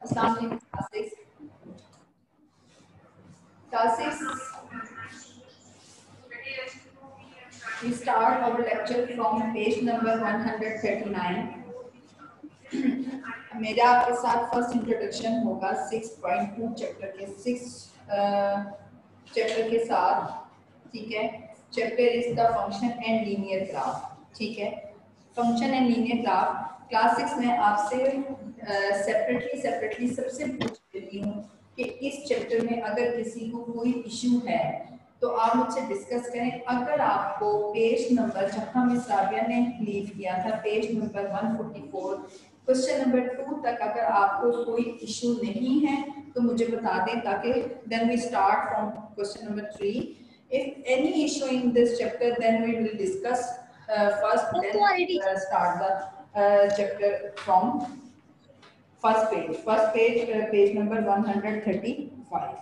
अस्सलाम वालेकुम class 6. We start our lecture from page number 139. मेरा आपके साथ फर्स्ट इंट्रोडक्शन होगा 6.2 चैप्टर के साथ, ठीक है। Chapter is the function and linear graph, ठीक है। Function and linear graph class 6 में आपसे सेपरेटली सबसे पूछ लेती हूँ कि इस चैप्टर में अगर किसी को कोई इशू है तो आप मुझसे डिस्कस करें। अगर आपको पेज नंबर जहाँ मिस राबिया ने लीव किया था, पेज नंबर 144 क्वेश्चन नंबर 2 तक अगर आपको कोई इशू नहीं है तो मुझे बता दें, ताकि then we start from question number 3. If any issue in this chapter, then we will discuss first, then start the chapter from first page, page number 135.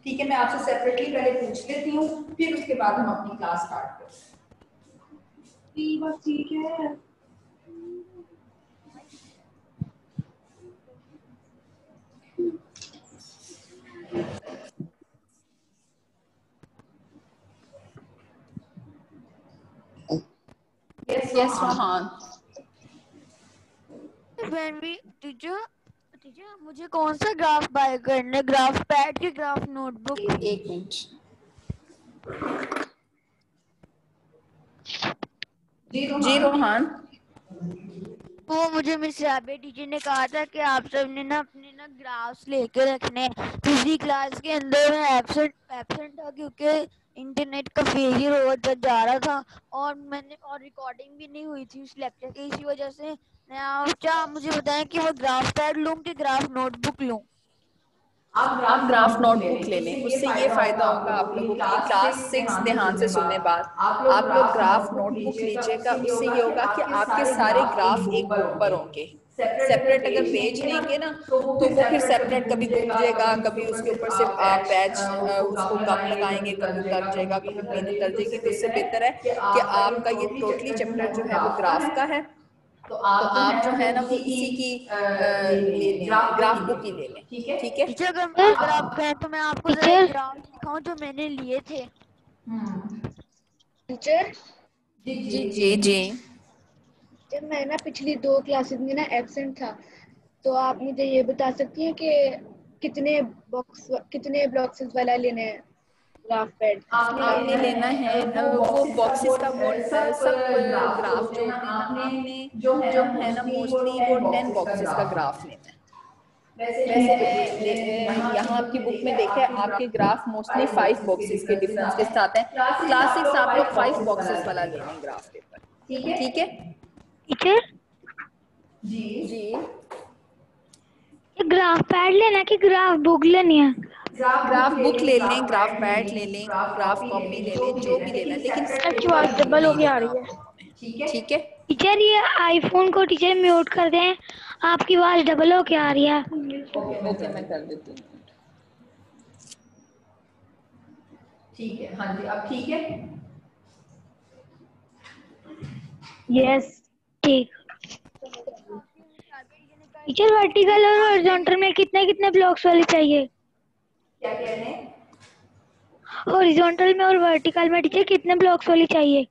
ठीक है, मैं आपसे सेपरेटली पहले पूछ लेती हूँ, फिर उसके बाद हम अपनी क्लास स्टार्ट करते हैं। ठीक है। Yes, Rohan. When we teacher मुझे कौन सा ग्राफ बाय करना, ग्राफ पैड की ग्राफ नोटबुक? एक मिनट। जी रोहान, वो मुझे मिस राबिया टीचर ने कहा था कि आप सब ने ना अपने ना ग्राफ्स लेके रखने। पिछली क्लास के अंदर मैं एब्सेंट था क्योंकि इंटरनेट का फेलियर हो जा रहा था और रिकॉर्डिंग भी नहीं हुई थी उस लेक्चर की। इसी वजह से आप मुझे बताएं कि वो ग्राफ पैड लूं कि ग्राफ नोटबुक लूं? आप ग्राफ नोटबुक ले लें, उससे ये फायदा होगा आप लोगों की। क्लास 6 ध्यान से सुनने बाद आप लोग ग्राफ नोटबुक लीजिएगा, उससे ये होगा कि आपके सारे ग्राफ एक बुक पर होंगे। सेपरेट अगर पेज लेंगे ना तो वो फिर सेपरेट कभी घूम जाएगा, कभी उसके ऊपर से आप पैच उसको कम लगाएंगे, कभी उतर जाएगा, कभी मेहनत कर जाएगी। तो इससे बेहतर है कि आपका ये टोटली चैप्टर जो है वो ग्राफ का है, तो आप जो है ना वो इसी की ले लें, ग्राफ बुक ही ले लें, ठीक है। टीचर अगर आप कहें तो मैं आपको जरा ग्राफ दिखाऊं जो मैंने लिए थे। टीचर जी जी जी जी। जब मैं ना पिछली 2 क्लासेस में ना एब्सेंट था, तो आप मुझे ये बता सकती हैं कि कितने ब्लॉक्स वाला लेना है ग्राफ पैड? आपने लेना है वो बॉक्सेस का वो सब ग्राफ जो होते हैं ना, आपने जो है ना मोस्टली वो 10 बॉक्सेस का ग्राफ लेना है। वैसे यहाँ आपकी बुक में देखे आपके ग्राफ मोस्टली 5 बॉक्सेस के डिफरेंस के साथ हैं। क्लास 6 आप लोग 5 बॉक्सेस वाला ले लें ग्राफ पेपर, ठीक है। टीचर जी जी, ग्राफ पैड लेना कि ग्राफ बुक लेनी है? ग्राफ बुक ले लें, ग्राफ पैड ले लें, ग्राफ कॉपी ले लें, जो भी लेना है, लेकिन आवाज डबल हो के आ रही है, ठीक है। टीचर ये आईफोन को टीचर म्यूट कर दें, आपकी आवाज डबल हो के आ रही है। ओके मैं कर देती हूँ, ठीक है। हाँ जी, अब ठीक है। यस ठीक। टीचर वर्टिकल और हॉरिजॉन्टल में कितने ब्लॉक्स वाली चाहिए? क्या कह रहे हैं? हॉरिजॉन्टल में और वर्टिकल में टीचर कितने ब्लॉक्स वाली चाहिए?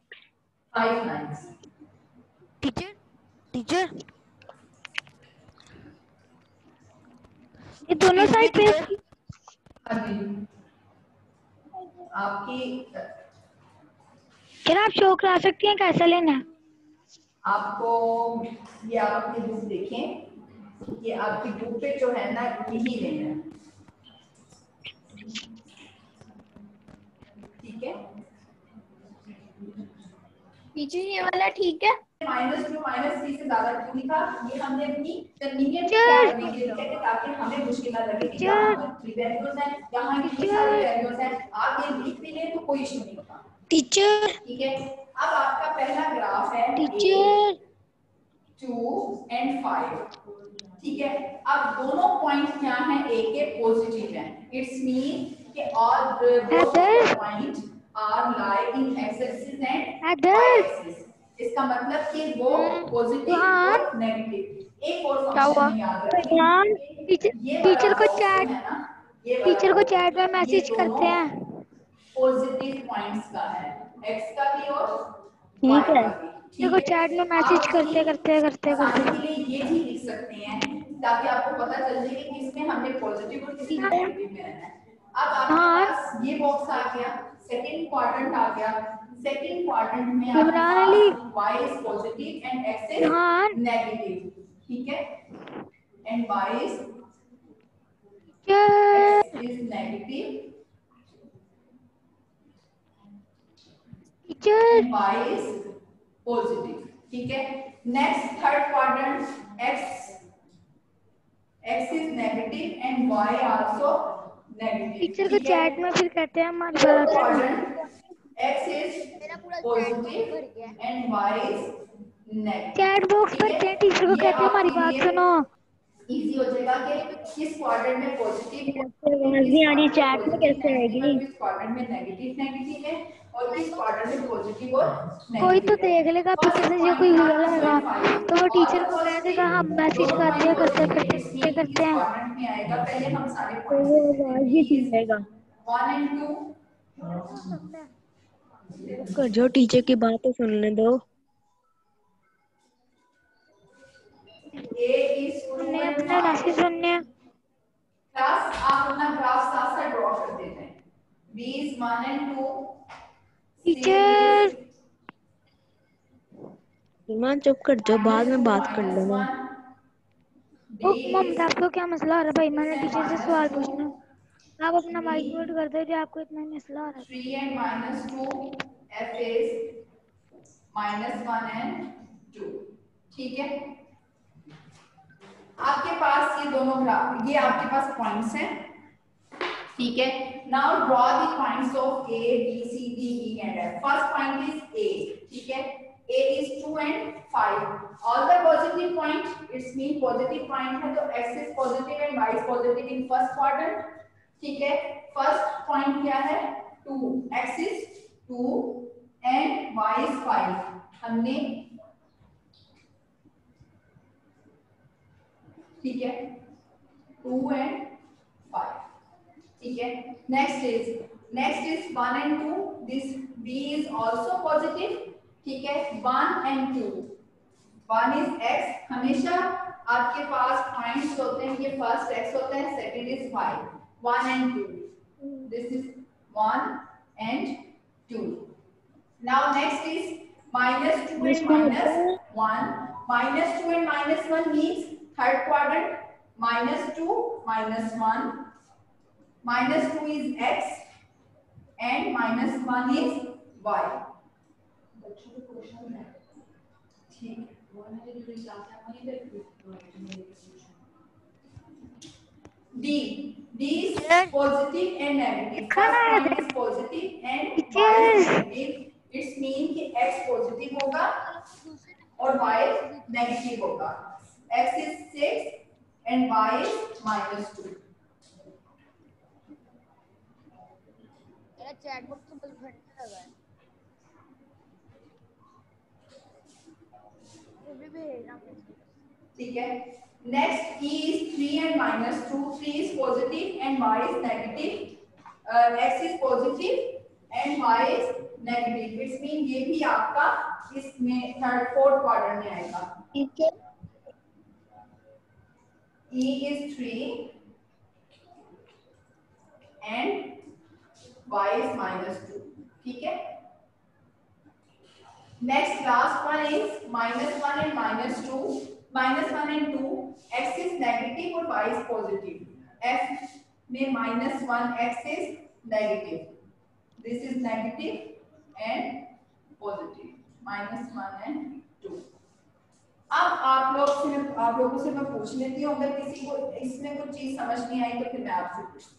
5 लाइंस। टीचर ये दोनों साइड पे हाँ जी, आपकी क्या आप शो करा सकती हैं कैसा लेना है? आपको ये आप अपनी बुक देखें, ये आपकी बुक पे जो है ना यही लेना है, ठीक है। टीचर ये वाला ठीक है? -2 -3 से ज्यादा क्यों लिखा? ये हमने अपनी कन्वीनियंट के लिए लिखा है ताकि हमें मुश्किल ना लगे कि यहाँ पर 3 वैल्यूज हैं, यहाँ की 3 सारी वैल्यूज हैं। आप ये लिख भी लें तो कोई इशू नहीं होता, टीचर ठीक है। अब आपका पहला ग्राफ है टीचर 2 and 5, ठीक है। अब दोनों पॉइंट्स क्या हैं? ए के पॉजिटिव हैं। इट्स मीन कि all both point are lie in X axis and Y axis. इसका मतलब कि वो पॉजिटिव और नेगेटिव। एक और फंक्शन याद रखें, ये वाला टीचर को बॉक्स जो चैट है ना, ये वाला टीचर को बॉक्स चैट में जो है, ये मैसेज करते दोनों हैं। पॉजिटिव पॉइंट्स का है, एक्स का भी और वाई ठीक है, का भी। टीचर को ठीक है, चैट में आप मैसेज उसकी करते आसानी करते। के लिए ये भी लिख सकते हैं ताकि आपको पता चल जाए कि किसमें हमने पॉजिटिव और किसमें नेगेटिव में रहना है। अब आपके हाँ पास ये बॉक्स आ गया, सेकंड क्वाड्रेंट आ गया। सेकंड क्वाड्रेंट में आपके इमरान पास Ali. y is positive and x is Imran negative, ठीक है, and y is teacher x is negative teacher and y is positive, ठीक है। Next third quadrant x is negative and y also negative, teacher को ठीक है। चैट में फिर कहते हैं हमारी फोर्थ बात सुनो। Quadrant x is positive and y is negative, chat box ठीक भरते हैं, टीचर है। को ये कहते हैं हमारी आपके बात लिए सुनो। इजी हो जाएगा कि किस क्वाड्रेंट में पॉजिटिव कैसे पॉजिटिव, आवाज किस नहीं आ रही, क्वाड्रेंट में चैट में पॉजिटिव कैसे नेगेटिव है, आएगी? किस क्वाड्रेंट में नेगेटिव नेगेटिव है और किस क्वाड्रेंट में पॉजिटिव और कोई तो नेगेटिव है। देख लेगा पीछे फर्स्ट से, जो कोई पॉइंट था हुआ रहेगा 2.5, तो वो ऑल टीचर द को कह देगा, पॉजिटिव, हम मैसेज दोनों करते पॉइंट पॉजिटिव है, इट्स मीन कि करते किस हैं। क्वाड्रेंट में आएगा। पहले हम सारे तो पॉइंट्स वो लिख लेते हैं। आवाज बी ही इज सुनेगा। 1 and 2, कर जो टीचर की बात तो सुनने दो। a is 2 सुनने and अपना 5। मैसेज सुनने। क्लास आप अपना ग्राफ साथ साथ ड्रॉ कर देते हैं। b is 1 and 2, c teacher is ईमान चुप कर जाओ, बाद में -2 बात कर लेना। -1, d ओ ममता, is आपको क्या मसला हो रहा है भाई? 6 मैंने and टीचर से सवाल -2, पूछना है। आप अपना माइक म्यूट d कर दो, जो आपको इतना मसला हो रहा 3 and -2, f is -1 and 2, ठीक है। आपके पास ये दोनों ग्राफ, ये आपके पास पॉइंट्स हैं, ठीक है। Now draw the points of A B C D E and F. First point is A, ठीक है। A is 2 and 5, all the positive point, it's mean positive point है तो x is positive and y is positive in first quadrant, ठीक है। First point क्या है 2, x is 2 and y is 5, हमने, ठीक है, 2 and 5, ठीक है। Next is 1 and 2, this b is also positive, ठीक है। 1 and 2, 1 इज x, हमेशा आपके पास पॉइंट्स होते हैं, ये फर्स्ट x होता है, second is y, 1 and 2, this is 1 and 2। Now next is -2 and -1, -2 and -1 means third quadrant, -2 -1, -2 is x and -1 is y, ठीक। D is teacher positive and negative, है। first खाना point is positive and y is teacher negative, it's mean कि x positive होगा और y negative होगा। x is 6 and y is -2। मेरा chat box तो बल घंटा लगा है। मुझे भी भेजना मैसेज। ठीक है। Next e is 3 and -2, 3 is positive and y is negative, x is positive and y is negative, it's mean ये भी आपका इसमें थर्ड फोर्थ क्वाड्रेंट में आएगा। Teacher e is 3 and y is -2, ठीक है। Next last one is -1 and -2, -1 and 2, x is negative और y is positive, f में -1 x is negative, this is negative and positive, -1 and 2। अब आप लोगों से मैं पूछ लेती हूँ, अगर किसी को इसमें कुछ चीज समझ नहीं आई तो फिर मैं आपसे पूछती हूँ।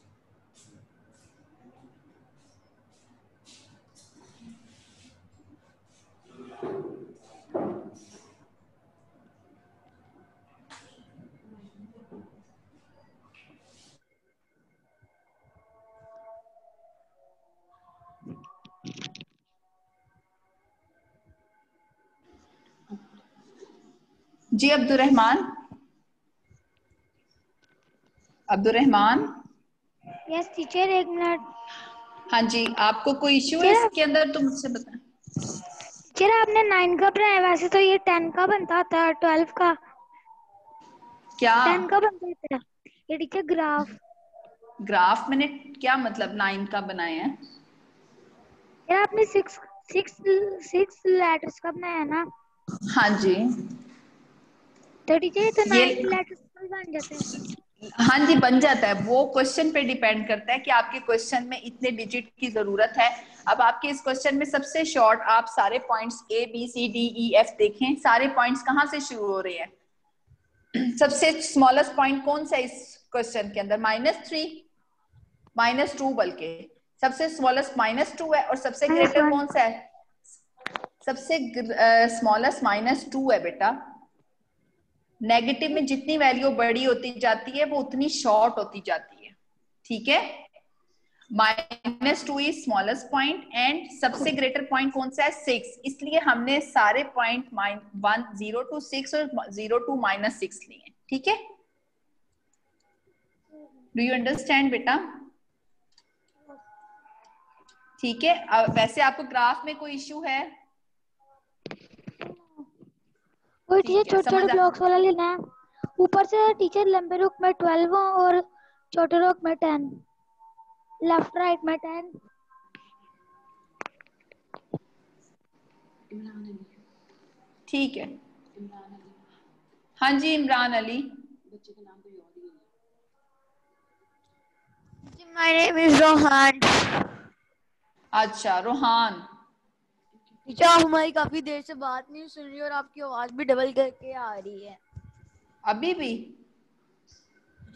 जी अब्दुल रहमान। अब्दुर्रहमान। यस टीचर, एक मिनट। हाँ जी, आपको कोई इश्यू है इसके अंदर तो मुझसे बताएं। टीचर आपने 9 का बनाया, वैसे तो ये 10 का बनता था, 12 का। क्या 10 का बनता था ये टीचर, ग्राफ। ग्राफ मैंने क्या मतलब 9 का बनाया है? यार आपने सिक्स लेटर्स का बनाया ना, हाँ जी, तो टीचर ये तो ये 9 लेटर्स का बन जाते हैं। हाँ जी बन जाता है। वो क्वेश्चन पे डिपेंड करता है कि आपके क्वेश्चन में इतने डिजिट की जरूरत है। अब आपके इस क्वेश्चन में सबसे शॉर्ट आप सारे points A B C D E F देखें, सारे पॉइंट्स कहाँ से शुरू हो रहे हैं? सबसे स्मॉलेस्ट पॉइंट कौन सा है इस क्वेश्चन के अंदर? -2 बल्कि सबसे स्मॉलेस्ट -2 है और सबसे ग्रेटर कौन सा है? सबसे स्मॉलेस्ट -2 है बेटा। नेगेटिव में जितनी वैल्यू बड़ी होती जाती है वो उतनी शॉर्ट होती जाती है, ठीक है। -2 इज स्मॉलेस्ट पॉइंट एंड सबसे ग्रेटर पॉइंट कौन सा है? 6। इसलिए हमने सारे पॉइंट 1 0 to 6 और 0 to -6 लिए, ठीक है। डू यू अंडरस्टैंड बेटा? ठीक है। वैसे आपको ग्राफ में कोई इश्यू है? वो टीचर ठीक है, छोटे छोटे ब्लॉक्स वाला लेना है। ऊपर से टीचर लंबे रुख में 12 और छोटे रुख में 10, लेफ्ट राइट में 10। ठीक है। हाँ जी Imran Ali. My name is Rohan. अच्छा रोहान। टीचर आप हमारी काफी देर से बात नहीं सुन रही और आपकी आवाज भी डबल करके आ रही है। अभी भी?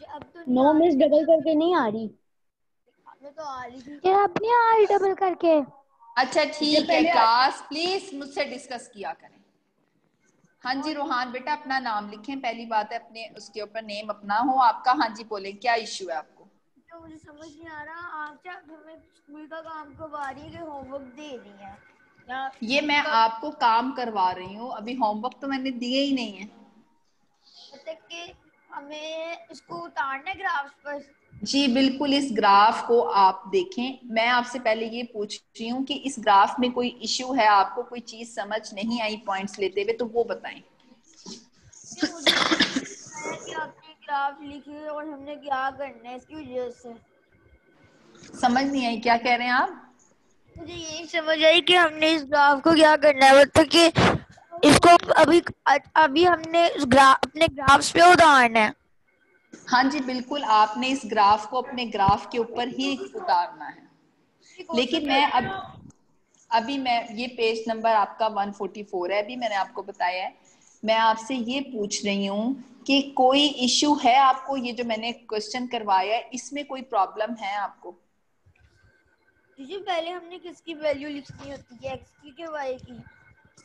अब तो नो मिस, डबल करके नहीं आ रही। मैं तो आ रही थी। यार अब नहीं आ रही डबल करके। अच्छा ठीक है, क्लास प्लीज मुझसे डिस्कस किया करें। हाँ जी रोहान बेटा अपना नाम लिखें, पहली बात है अपने उसके ऊपर नेम अपना हो आपका। हाँ जी बोले, क्या इश्यू है आपको? तो मुझे समझ नहीं आ रहा, आप क्या हमें स्कूल का काम कब आ रही है कि होमवर्क दे रही है? या ये मैं आपको काम करवा रही हूँ, अभी होमवर्क तो मैंने दिए ही नहीं है। मतलब कि हमें इसको उतारना है ग्राफ्स पर? जी बिल्कुल, इस ग्राफ को आप देखें। मैं आपसे पहले ये पूछ रही हूँ कि इस ग्राफ में कोई इश्यू है, आपको कोई चीज समझ नहीं आई पॉइंट्स लेते हुए तो वो बताएं। मुझे है कि आपने ग्राफ लिखे और हमने क्या करना है इसकी वजह से समझ नहीं आई, क्या कह रहे हैं आप? मुझे यही समझ आई कि हमने इस ग्राफ को क्या करना है, मतलब कि इसको अभी अभी हमने अपने ग्राफ्स पे उतारना है। हाँ जी बिल्कुल, आपने इस ग्राफ को अपने ग्राफ के ऊपर ही उतारना है। लेकिन मैं अभी मैं ये पेज नंबर आपका 144 है, अभी मैंने आपको बताया है। मैं आपसे ये पूछ रही हूँ कि कोई इश्यू है आपको? ये जो मैंने क्वेश्चन करवाया है इसमें कोई प्रॉब्लम है आपको? जी पहले हमने किसकी वैल्यू लिखनी होती है, एक्स की के वाई की?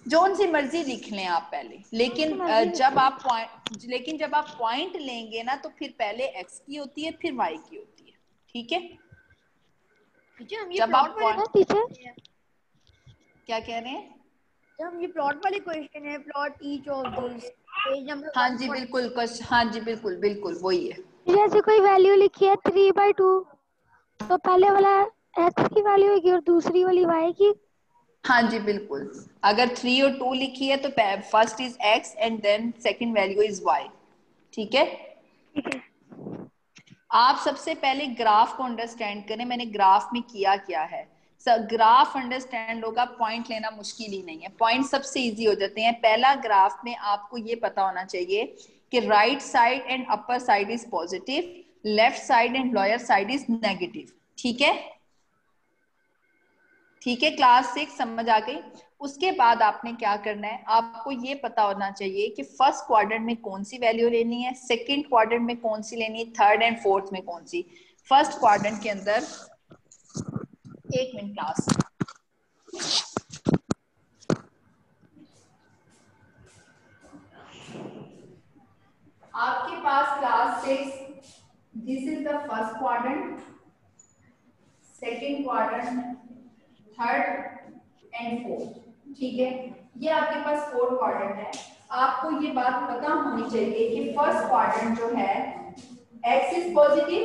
जोन सी मर्जी लिख लें आप पहले, लेकिन जब आप पॉइंट लेंगे ना तो फिर पहले एक्स की होती है फिर वाई की होती है, ठीक है। हम ये जब प्लॉट आप वाले टीचर क्या कह रहे हैं? जब हम ये प्लॉट वाले क्वेश्चन है, plot each of this page number हाँ जी बिल्कुल, हाँ जी बिल्कुल बिल्कुल वही है। जैसे कोई वैल्यू लिखी है 3/2, तो पहले वाला एक्स की वैल्यू होगी और दूसरी वाली वाई की। हाँ जी बिल्कुल, अगर 3 और 2 लिखी है तो first is X and then second value is Y, ठीक है। आप सबसे पहले ग्राफ को अंडरस्टैंड करें, मैंने ग्राफ में किया क्या है। ग्राफ अंडरस्टैंड होगा, पॉइंट लेना मुश्किल ही नहीं है, पॉइंट सबसे इजी हो जाते हैं। पहला ग्राफ में आपको ये पता होना चाहिए कि right side and upper side is positive, left side and lower side is negative, ठीक है। ठीक है, क्लास 6 समझ आ गई। उसके बाद आपने क्या करना है, आपको ये पता होना चाहिए कि फर्स्ट क्वाड्रेंट में कौन सी वैल्यू लेनी है, सेकंड क्वाड्रेंट में कौन सी लेनी है, थर्ड एंड फोर्थ में कौन सी। फर्स्ट क्वाड्रेंट के अंदर, एक मिनट क्लास, आपके पास class 6 this is the first quadrant, second quadrant, third and fourth, ठीक है। ये आपके पास फोर्थ क्वाड्रेंट है। आपको ये बात पता होनी चाहिए कि फर्स्ट क्वाड्रेंट जो है x is positive,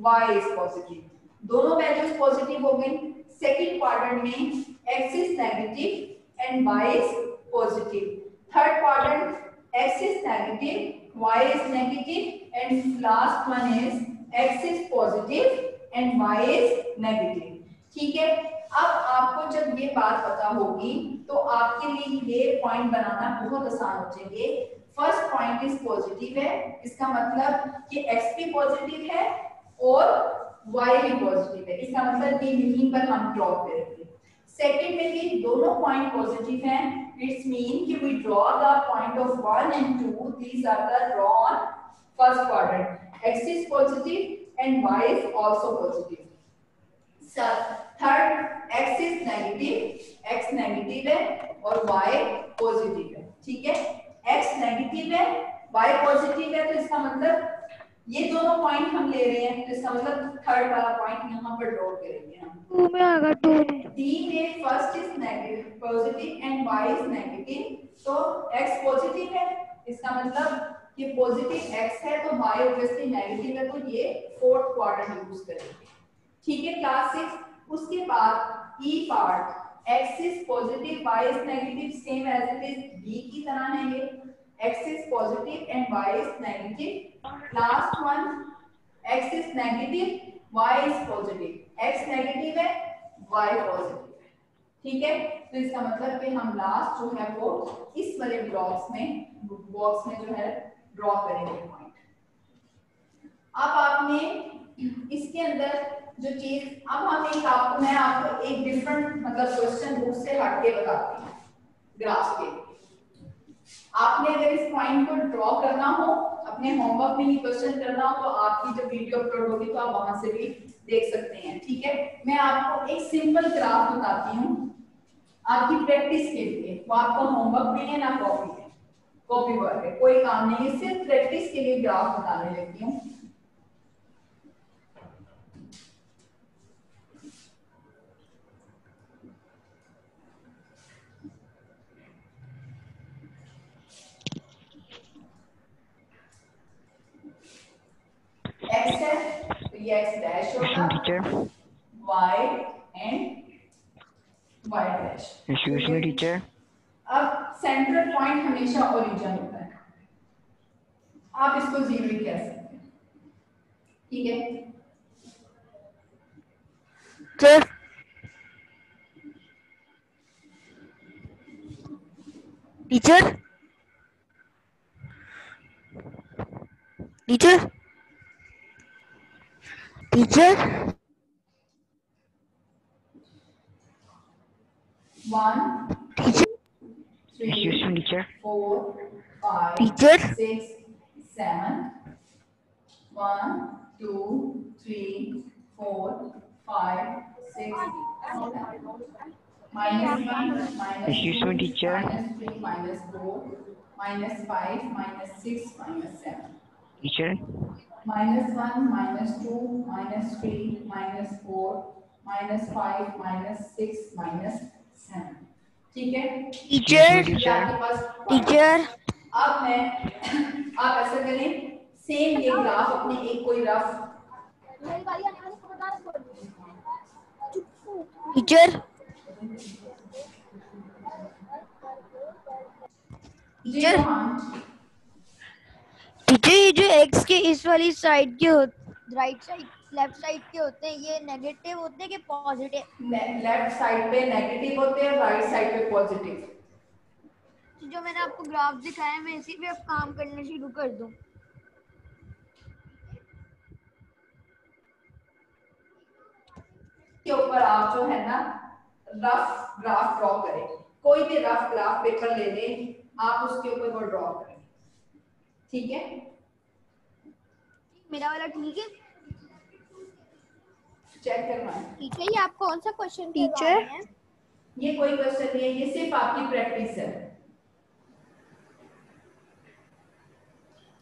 y is positive, दोनों वैल्यूज पॉजिटिव हो गई। सेकंड क्वाड्रेंट में x is negative and y is positive. Third quadrant x is negative, y is negative, and last one is x is positive and y is negative. ठीक है, अब आपको जब ये बात पता होगी तो आपके लिए ये पॉइंट बनाना बहुत आसान हो जाएंगे। फर्स्ट पॉइंट इज पॉजिटिव है, इसका मतलब कि x भी पॉजिटिव है और y भी पॉजिटिव है, इसका मतलब कि यहीं पर हम ड्रॉ करेंगे। सेकंड में भी दोनों पॉइंट पॉजिटिव हैं, इट्स मीन कि we draw the point of 1 and 2, these are the draw on first quadrant, x is positive and y is also positive. Third x is negative, x negative है और y positive है। ठीक है, x negative है y positive है, तो इसका मतलब ये दोनों पॉइंट हम ले रहे हैं, तो इसका मतलब थर्ड वाला पॉइंट यहाँ पर ड्रॉ करेंगे हम। 2 में आएगा 2 में। D में first is negative positive and y is negative, तो x पॉजिटिव है, इसका मतलब कि पॉजिटिव x है तो y ऑब्वियसली नेगेटिव है, तो ये फोर्थ क्वाड्रेंट यूज करेंगे। ठीक है क्लास 6। उसके बाद E part x is positive y is negative, same as it is B की तरह है ये, x is positive and y is negative. Last one, x is negative, y is positive. x negative है, y positive है। ठीक है, तो इसका मतलब कि हम लास्ट जो है वो इस वाले बॉक्स में जो है ड्रॉ करेंगे पॉइंट। अब आपने इसके अंदर जो चीज, अब मैं आपको एक डिफरेंट मतलब क्वेश्चन बुक से हट के बताती हूँ ग्राफ के। आपने अगर इस पॉइंट को ड्रॉ करना हो, अपने होमवर्क में ही क्वेश्चन करना हो, तो आपकी जब वीडियो अपलोड होगी तो आप वहां से भी देख सकते हैं। ठीक है, मैं आपको एक सिंपल ग्राफ बताती हूँ आपकी प्रैक्टिस के लिए, वो आपका होमवर्क नहीं है ना कॉपी वर्क है, कोई काम नहीं है, सिर्फ प्रैक्टिस के लिए ग्राफ बताने लगती हूँ। x है तो ये x डैश होगा, y and y dash. Excuse me teacher. अब सेंट्रल पॉइंट हमेशा ओरिजिन होता है, आप इसको जीरो ही कह सकते हैं। ठीक है sir teacher teacher teacher 1 teacher 2 excuse me teacher. 4 5 teacher 6 7 1 2 3 4 5 6 minus 1 minus Excuse 2 me, teacher. minus 3 minus 4 minus 5 minus 6 minus 7 teacher minus 1 minus 2 minus 3 minus 4 minus 5 minus 6 minus 7। ठीक है टीचर ये आपके पास टीचर अब मैं आप ऐसा करें, सेम ये ग्राफ अपने एक कोई रफ टीचर टीचर टीचर ये जो एक्स के इस वाली साइड के राइट साइड लेफ्ट साइड के होते हैं, ये नेगेटिव होते हैं कि पॉजिटिव? लेफ्ट साइड पे नेगेटिव होते हैं, राइट साइड पे पॉजिटिव। जो मैंने आपको ग्राफ दिखाया है, मैं इसी पे अब काम करना शुरू कर दूं। के ऊपर आप जो है ना रफ ग्राफ ड्रॉ करें, कोई भी रफ ग्राफ पेपर ले लें, आप उसके ऊपर वो ड्रॉ करें। ठीक है मेरा वाला ठीक है? चेक करवाएं। टीचर ये आप कौन सा क्वेश्चन टीचर ये कोई क्वेश्चन नहीं है, ये सिर्फ आपकी प्रैक्टिस है।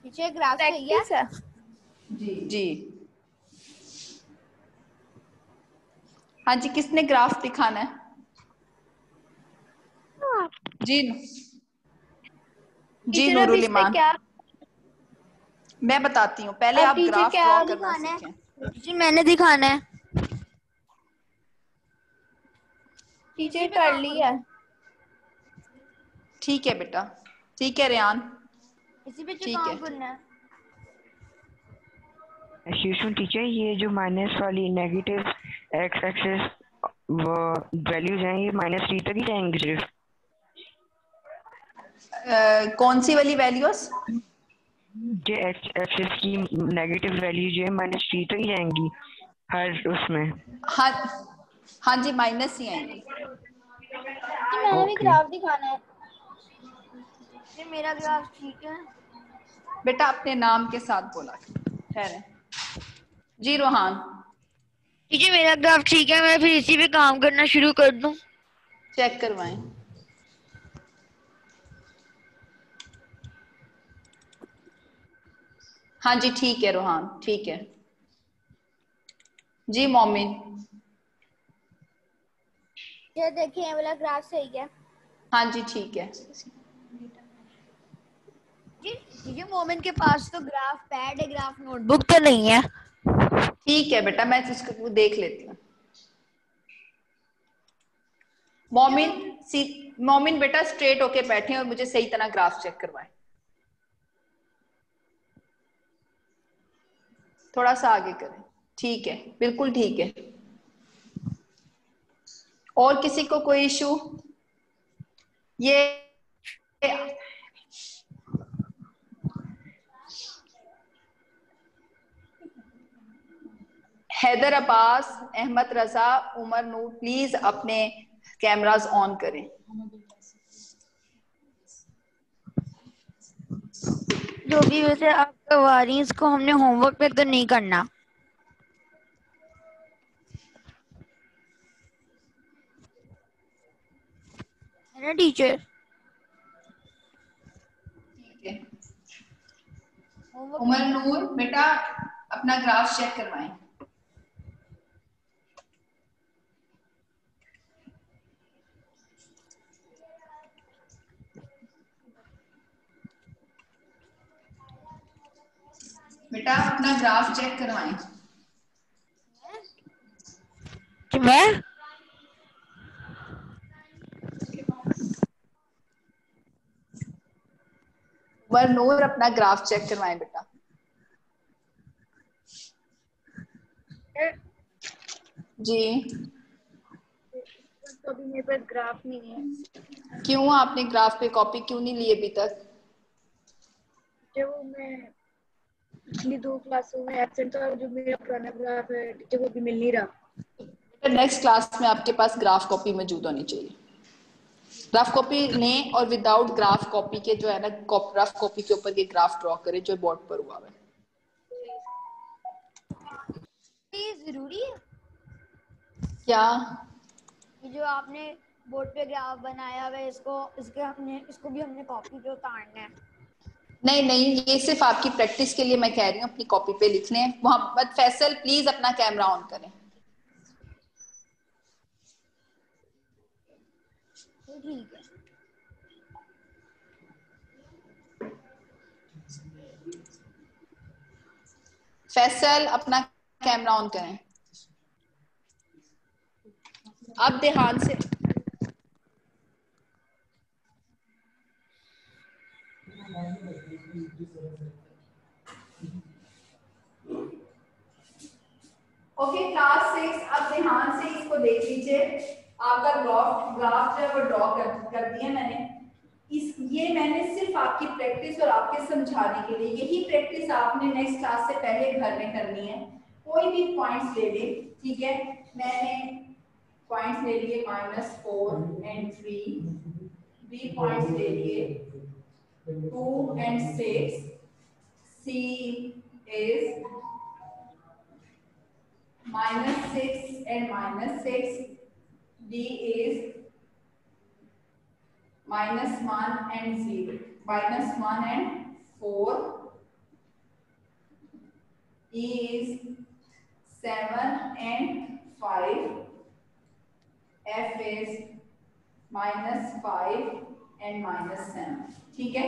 टीचर ग्राफ सही है? जी जी हाँ जी, किसने ग्राफ दिखाना है? जी जी नूरुल ईमान। मैं बताती हूँ, पहले अब आप टीचर ग्राफ क्या ड्रॉ करना दिखाना है? सीखें। टीचर मैंने दिखाना है। टीचर कर लिया। ठीक है बेटा, ठीक है रेहान, इसी पे जो ठीक काम है। करना है। एक्सक्यूज टीचर, ये जो माइनस वाली नेगेटिव एक्स एक्सेस वो वैल्यूज हैं, ये -3 तक ही जाएंगी सिर्फ? कौन सी वाली वैल्यूज? जो एक्स एक्सेस की नेगेटिव वैल्यू जो है -3 तक ही जाएंगी हर उसमें? हाँ हाँ जी, माइनस ही आएंगी। जी मैंने भी ओके। ग्राफ दिखाना है। ये मेरा ग्राफ ठीक है? बेटा अपने नाम के साथ बोला ठहरे। जी रोहान, टीचर मेरा ग्राफ ठीक है, मैं फिर इसी पे काम करना शुरू कर दूं? चेक करवाएं। हाँ जी ठीक है रोहान, ठीक है। जी मोमिन। ये देखिए ये वाला ग्राफ सही है। हाँ जी ठीक है। जी टीचर मोमिन के पास तो ग्राफ पैड है, ग्राफ नोटबुक तो नहीं है। ठीक है बेटा, मैं इसको देख लेती हूँ। मोमिन बेटा स्ट्रेट होके बैठे और मुझे सही तरह ग्राफ चेक करवाएं। थोड़ा सा आगे करें। ठीक है, बिल्कुल ठीक है। और किसी को कोई इशू? ये हैदर अब्बास, अहमद रजा, उमर नूर, प्लीज अपने कैमरास ऑन करें। जो भी वैसे आप करवा रही हैं, इसको हमने होमवर्क पे तो नहीं करना। है ना टीचर? ठीक है। होमवर्क उमर नहीं नूर बेटा अपना ग्राफ चेक करवाएं। बेटा अपना ग्राफ चेक करवाएं। कि मैं उमर नूर अपना ग्राफ चेक करवाएं बेटा। जी तो अभी मेरे पास ग्राफ नहीं है। क्यों आपने ग्राफ पे कॉपी क्यों नहीं ली अभी तक? जब वो मैं पिछली 2 क्लासों में एब्सेंट था, जो मेरा पुराना ग्राफ है टीचर वो भी मिल नहीं रहा। नेक्स्ट क्लास में आपके पास ग्राफ कॉपी मौजूद होनी चाहिए। ग्राफ कॉपी लें और विदाउट ग्राफ कॉपी के जो है ना, ग्राफ कॉपी के ऊपर ये ग्राफ ड्रॉ करें जो बोर्ड पर हुआ है। ये जरूरी है? क्या? ये जो आपने बोर्ड पे ग्राफ बनाया हुआ है, इसको भी हमने कॉपी पे उतारना है? नहीं नहीं, ये सिर्फ आपकी प्रैक्टिस के लिए मैं कह रही हूँ, अपनी कॉपी पे लिख लें। मोहम्मद फैसल प्लीज अपना कैमरा ऑन करें। तो ठीक है। फैसल अपना कैमरा ऑन करें। अब ध्यान से ओके क्लास 6, अब ध्यान से इसको देख लीजिए। आपका ग्राफ जो है वो ड्रॉ कर दिया मैंने। ये मैंने सिर्फ आपकी प्रैक्टिस और आपके समझाने के लिए, यही प्रैक्टिस आपने नेक्स्ट क्लास से पहले घर में करनी है। कोई भी पॉइंट्स ले ले, ठीक है। मैंने पॉइंट्स ले लिए -4 and 3, बी पॉइंट्स ले लिए 2 and 6, C is -6 and -6, D is -1 and 0, -1 and 4, E is 7 and 5, F is -5 and -7। ठीक है,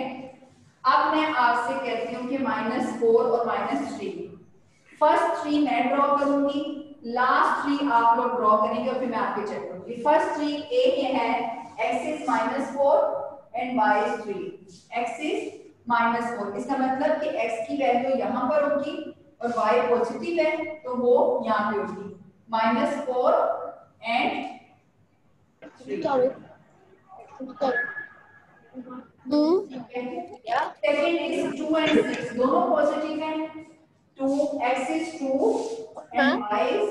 अब मैं आपसे कहती हूँ कि -4 और -3, फर्स्ट 3 मैं ड्रॉ करूंगी, लास्ट 3 आप लोग ड्रॉ करेंगे और फिर मैं आपके चेक करूंगी। फर्स्ट 3 ए के है x is -4 and y is 3, x is -4, इसका मतलब कि x की वैल्यू यहाँ पर होगी और y पॉजिटिव है तो वो यहाँ पे होगी -4 एंड 3। सेकंड इज 2 एंड 6, दोनों पॉजिटिव हैं, 2 x is 2 and y is